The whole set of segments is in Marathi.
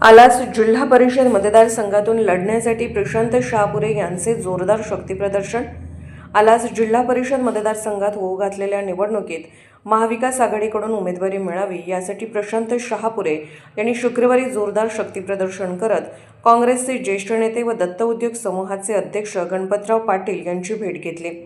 आलास जिल्हा परिषद मतदारसंघातून लढण्यासाठी प्रशांत शहापुरे यांचे जोरदार शक्तीप्रदर्शन। आलास जिल्हा परिषद मतदारसंघात होऊ घातलेल्या निवडणुकीत महाविकास आघाडीकडून उमेदवारी मिळावी यासाठी प्रशांत शहापुरे यांनी शुक्रवारी जोरदार शक्तीप्रदर्शन करत काँग्रेसचे ज्येष्ठ नेते व दत्त उद्योग समूहाचे अध्यक्ष गणपतराव पाटील यांची भेट घेतली।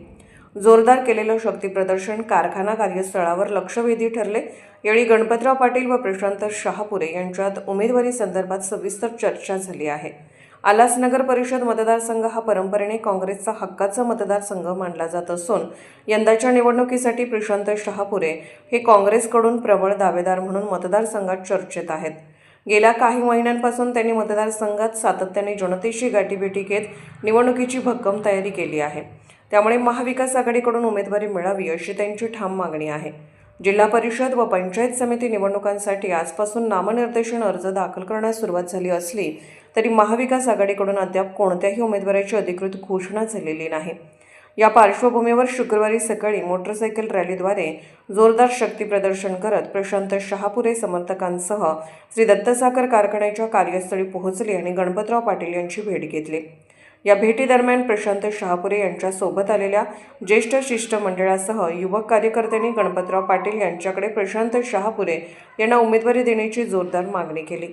जोरदार केलेलं शक्तीप्रदर्शन कारखाना कार्यस्थळावर लक्षवेधी ठरले। यावेळी गणपतराव पाटील व प्रशांत शहापुरे यांच्यात उमेदवारी संदर्भात सविस्तर चर्चा झाली आहे। आलास नगर परिषद मतदारसंघ हा परंपरेने काँग्रेसचा हक्काचा मतदारसंघ मानला जात असून यंदाच्या निवडणुकीसाठी प्रशांत शहापुरे हे काँग्रेसकडून प्रबळ दावेदार म्हणून मतदारसंघात चर्चेत आहेत। गेल्या काही महिन्यांपासून त्यांनी मतदारसंघात सातत्याने जनतेशी गाठीभेटी घेत निवडणुकीची भक्कम तयारी केली आहे। त्यामुळे महाविकास आघाडीकडून उमेदवारी मिळावी अशी त्यांची ठाम मागणी आहे। जिल्हा परिषद व पंचायत समिती निवडणुकांसाठी आजपासून नामनिर्देशन अर्ज दाखल करण्यास सुरुवात झाली असली तरी महाविकास आघाडीकडून अद्याप कोणत्याही उमेदवाराची अधिकृत घोषणा झालेली नाही। या पार्श्वभूमीवर शुक्रवारी सकाळी मोटरसायकल रॅलीद्वारे जोरदार शक्तीप्रदर्शन करत प्रशांत शहापुरे समर्थकांसह श्री दत्त साखर कारखान्याच्या कार्यस्थळी पोहोचले आणि गणपतराव पाटील यांची भेट घेतली। या भेटीदरम्यान प्रशांत शहापुरे यांच्या सोबत आलेल्या ज्येष्ठ शिष्टमंडळासह युवक कार्यकर्त्यांनी गणपतराव पाटील यांच्याकडे प्रशांत शहापुरे यांना उमेदवारी देण्याची जोरदार मागणी केली।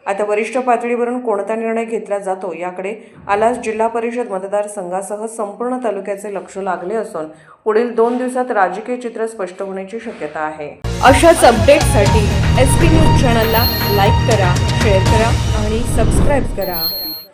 आता वरिष्ठ पातळीवरून कोणता निर्णय घेतला जातो याकडे आलास जिल्हा परिषद मतदारसंघासह संपूर्ण तालुक्याचे लक्ष लागले असून पुढील 2 दिवसात राजकीय चित्र स्पष्ट होण्याची शक्यता आहे। अशाच अपडेट्ससाठी SP न्यूज चॅनलला लाईक करा, शेअर करा आणि सबस्क्राईब करा।